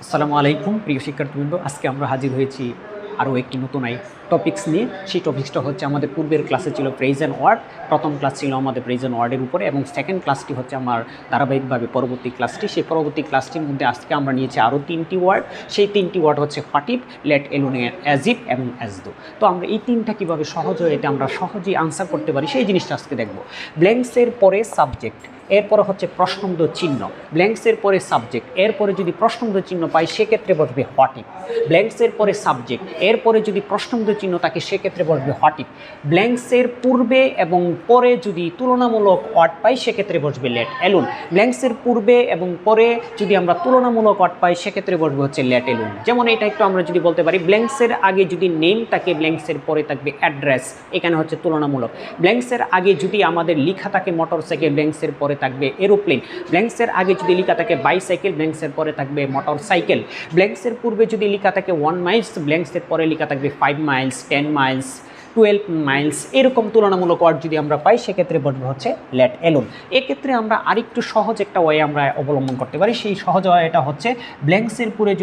আসসালামু আলাইকুম প্রিয় শিক্ষার্থীবৃন্দ, আজকে আমরা হাজির হয়েছি আরও একটি নতুন টপিক্স নিয়ে। সেই টপিক্সটা হচ্ছে আমাদের পূর্বের ক্লাসে ছিল ফ্রেজ অ্যান্ড ওয়ার্ড। প্রথম ক্লাস ছিল আমাদের ফ্রেজ অ্যান্ড ওয়ার্ডের উপরে এবং সেকেন্ড ক্লাসটি হচ্ছে আমার ধারাবাহিকভাবে পরবর্তী ক্লাসটি। সেই পরবর্তী ক্লাসটির মধ্যে আজকে আমরা নিয়েছি আরও 3টি ওয়ার্ড। সেই 3টি ওয়ার্ড হচ্ছে what if, let alone, as if এবং অ্যাজ দো। তো আমরা এই 3টা কীভাবে এটা আমরা সহজেই আনসার করতে পারি সেই জিনিসটা আজকে দেখব। ব্ল্যাঙ্কসের পরে সাবজেক্ট, এরপরে হচ্ছে প্রশ্নবোধক চিহ্ন, ব্ল্যাঙ্কসের পরে সাবজেক্ট, এরপরে যদি প্রশ্নবোধক চিহ্ন পাই সেক্ষেত্রে বসবে হোয়াট ইফ। ব্ল্যাঙ্কসের পরে সাবজেক্ট, এরপরে যদি প্রশ্নবোধক চিহ্ন থাকে সেক্ষেত্রে বসবে হোয়াট ইফ। ব্ল্যাঙ্কসের পূর্বে এবং পরে যদি তুলনামূলক ওয়ার্ড পাই সেক্ষেত্রে বসবে লেট এলোন। ব্ল্যাঙ্কসের পূর্বে এবং পরে যদি আমরা তুলনামূলক ওয়ার্ড পাই সেক্ষেত্রে বসবে হচ্ছে লেট এলোন। যেমন এটা একটু আমরা যদি বলতে পারি, ব্ল্যাঙ্কসের আগে যদি নেম থাকে, ব্ল্যাঙ্কসের পরে থাকবে অ্যাড্রেস, এখানে হচ্ছে তুলনামূলক। ব্ল্যাঙ্কসের আগে যদি আমাদের লেখা থাকে মোটরসাইকেল, ব্ল্যাঙ্কসের পরে থাকবে এরোপ্লেন। ব্ল্যাঙ্কসের আগে যদি লেখা থাকে বাইসাইকেল, ব্ল্যাঙ্কসের পরে থাকবে মোটরসাইকেল। ব্ল্যাঙ্কসের পূর্বে যদি লেখা থাকে 1 মাইলস, ব্ল্যাঙ্কসের পরে লেখা থাকবে 5 মাইলস, 10 মাইলস, 12 মাইলস। এরকম তুলনামূলক ওয়ার্ড যদি আমরা পাই সেক্ষেত্রে বলবো হচ্ছে লেট এলোন। এক্ষেত্রে আমরা আরেকটু সহজ একটা ওয়ে আমরা অবলম্বন করতে পারি। সেই সহজ ওয়েটা হচ্ছে ব্ল্যাঙ্কসের পূর্বে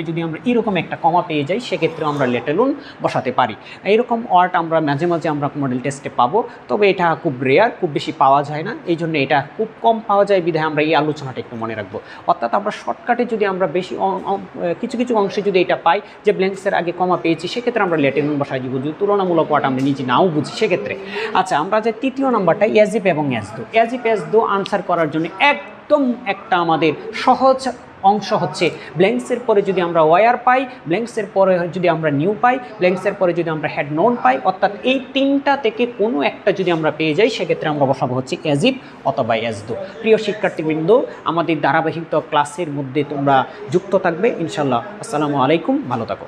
যদি আমরা এরকম একটা কমা পেয়ে যাই সেক্ষেত্রে আমরা লেট এলোন বসাতে পারি। এরকম ওয়ার্ড আমরা মাঝে মাঝে আমরা মডেল টেস্টে পাবো, তবে এটা খুব রেয়ার, খুব বেশি পাওয়া যায় না। এই জন্য এটা খুব কম পাওয়া যায় বিধায় আমরা এই আলোচনাটা একটু মনে রাখবো। অর্থাৎ আমরা শর্টকাটে যদি আমরা বেশি কিছু কিছু অংশে যদি এটা পাই যে ব্ল্যাঙ্কসের আগে কমা পেয়েছি সেক্ষেত্রে আমরা লেট এলোন বসাই দিব। যদি তুলনামূলক ওয়ার্ড আমরা নিজে নাও বুঝি সেক্ষেত্রে। আচ্ছা, আমরা যে তৃতীয় নাম্বারটা অ্যাজ ইফ এবং অ্যাজ দো। As if as though answer করার জন্য একদম একটা আমাদের সহজ অংশ হচ্ছে ব্ল্যাঙ্কসের পরে যদি আমরা ওয়ার পাই, ব্ল্যাঙ্কসের পরে যদি আমরা নিউ পাই, ব্ল্যাঙ্কসের পরে যদি আমরা হ্যাড নোন পাই, অর্থাৎ এই 3টা থেকে কোনো একটা যদি আমরা পেয়ে যাই সেক্ষেত্রে আমরা বসাবো হচ্ছে অ্যাজ ইফ অথবা অ্যাজ দো। প্রিয় শিক্ষার্থীবৃন্দ, আমাদের ধারাবাহিক ক্লাসের মধ্যে তোমরা যুক্ত থাকবে ইনশাল্লাহ। আসসালামু আলাইকুম, ভালো থাকো।